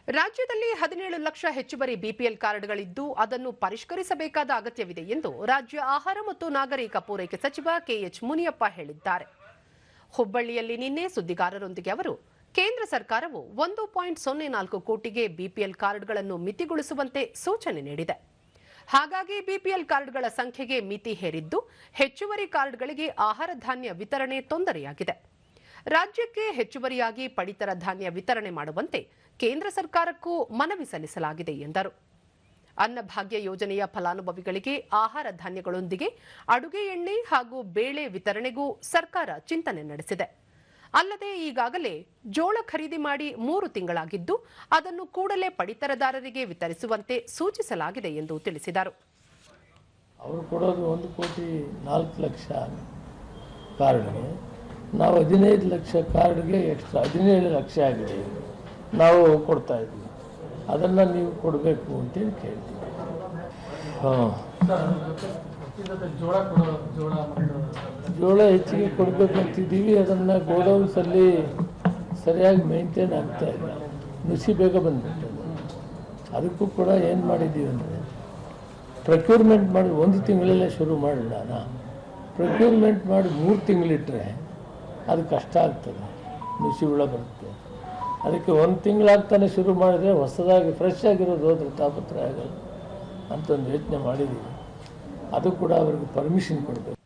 ರಾಜ್ಯದಲ್ಲಿ 17 ಲಕ್ಷ ಹೆಚ್ಚುವರಿ ಬಿಪಿಎಲ್ ಕಾರ್ಡ್ಗಳಿದ್ದು ಅದನ್ನು ಪರಿಷ್ಕರಿಸಬೇಕಾದ ಅಗತ್ಯವಿದೆ ಎಂದು ರಾಜ್ಯ ಆಹಾರ ಮತ್ತು ನಾಗರಿಕ ಪೂರೈಕೆ ಸಚಿವ ಕೆಎಚ್ ಮುನಿಯಪ್ಪ ಹೇಳಿದ್ದಾರೆ. ಹುಬ್ಬಳ್ಳಿಯಲ್ಲಿ ನಿನ್ನೆ ಸುದ್ದಿಗಾರರೊಂದಿಗೆ ಅವರು ಕೇಂದ್ರ ಸರ್ಕಾರವು 1.04 ಕೋಟಿಗೆ ಬಿಪಿಎಲ್ ಕಾರ್ಡ್ಗಳನ್ನು ಮಿತಿಗೊಳಿಸುವಂತೆ ಸೂಚನೆ ನೀಡಿದೆ. ಹಾಗಾಗಿ ಬಿಪಿಎಲ್ ಕಾರ್ಡ್ಗಳ ಸಂಖ್ಯೆಗೆ ಮಿತಿ ಹೇರಿದ್ದು ಹೆಚ್ಚುವರಿ ಕಾರ್ಡ್ಗಳಿಗೆ ಆಹಾರ ಧಾನ್ಯ ವಿತರಣೆ ತೊಂದರೆಯಾಗಿದೆ. ರಾಜ್ಯಕ್ಕೆ ಹೆಚ್ಚುವರಿಯಾಗಿ ಪಡಿತರ ಧಾನ್ಯ ವಿತರಣೆ ಮಾಡುವಂತೆ ಕೇಂದ್ರ ಸರ್ಕಾರಕ್ಕೂ ಮನವಿ ಸಲ್ಲಿಸಲಾಗಿದೆ ಎಂದರು. ಅನ್ನಭಾಗ್ಯ ಯೋಜನೆಯ ಫಲಾನುಭವಿಗಳಿಗೆ ಆಹಾರ ಧಾನ್ಯಗಳೊಂದಿಗೆ ಅಡುಗೆ ಎಣ್ಣೆ ಹಾಗೂ ಬೇಳೆ ವಿತರಣೆಗೂ ಸರ್ಕಾರ ಚಿಂತನೆ ನಡೆಸಿದೆ. ಅಲ್ಲದೆ ಈಗಾಗಲೇ ಜೋಳ ಖರೀದಿ ಮಾಡಿ 3 ತಿಂಗಳಾಗಿದ್ದು ಅದನ್ನು ಕೂಡಲೇ ಪಡಿತರದಾರರಿಗೆ ವಿತರಿಸುವಂತೆ ಸೂಚಿಸಲಾಗಿದೆ ಎಂದು ತಿಳಿಸಿದರು. ಅವರು ಕೊಡೋದು 1,04,00,000 ಕಾರ್ಡ್ಗೆ, ನಾವು 15 ಲಕ್ಷ ಕಾರ್ಡ್ಗೆ ಎಕ್ಸ್ಟ್ರಾ 17 ಲಕ್ಷ ಆಗಿದೆ ನಾವು ಕೊಡ್ತಾ ಇದ್ದೀವಿ. ಅದನ್ನು ನೀವು ಕೊಡಬೇಕು ಅಂತೇಳಿ ಕೇಳ್ತೀವಿ. ಜೋಳ ಹೆಚ್ಚಿಗೆ ಕೊಡಬೇಕಂತಿದ್ದೀವಿ. ಅದನ್ನು ಗೋಡೌನ್ಸಲ್ಲಿ ಸರಿಯಾಗಿ ಮೇಂಟೈನ್ ಆಗ್ತಾ ಇಲ್ಲ, ನುಸಿ ಬೇಗ ಬಂದ್ಬಿಟ್ಟು. ಅದಕ್ಕೂ ಕೂಡ ಏನು ಮಾಡಿದ್ದೀವಿ ಅಂದರೆ ಪ್ರೊಕ್ಯೂರ್ಮೆಂಟ್ ಮಾಡಿ 1 ತಿಂಗಳಲ್ಲೇ ಶುರು ಮಾಡೋಣ. ಪ್ರೊಕ್ಯೂರ್ಮೆಂಟ್ ಮಾಡಿ 3 ತಿಂಗಳಿಟ್ಟರೆ ಅದು ಕಷ್ಟ ಆಗ್ತದೆ, ನುಸಿ ಹುಳ ಬರುತ್ತೆ. ಅದಕ್ಕೆ 1 ತಿಂಗಳಾಗ್ತಾನೆ ಶುರು ಮಾಡಿದರೆ ಹೊಸದಾಗಿ ಫ್ರೆಶ್ ಆಗಿರೋದು ಹೋದ್ರೆ ತಾಪತ್ರ ಆಗಲ್ಲ ಅಂತಂದು ಯೋಚನೆ ಮಾಡಿದ್ದೀವಿ. ಅದು ಕೂಡ ಅವ್ರಿಗೆ ಪರ್ಮಿಷನ್ ಕೊಡಬೇಕು.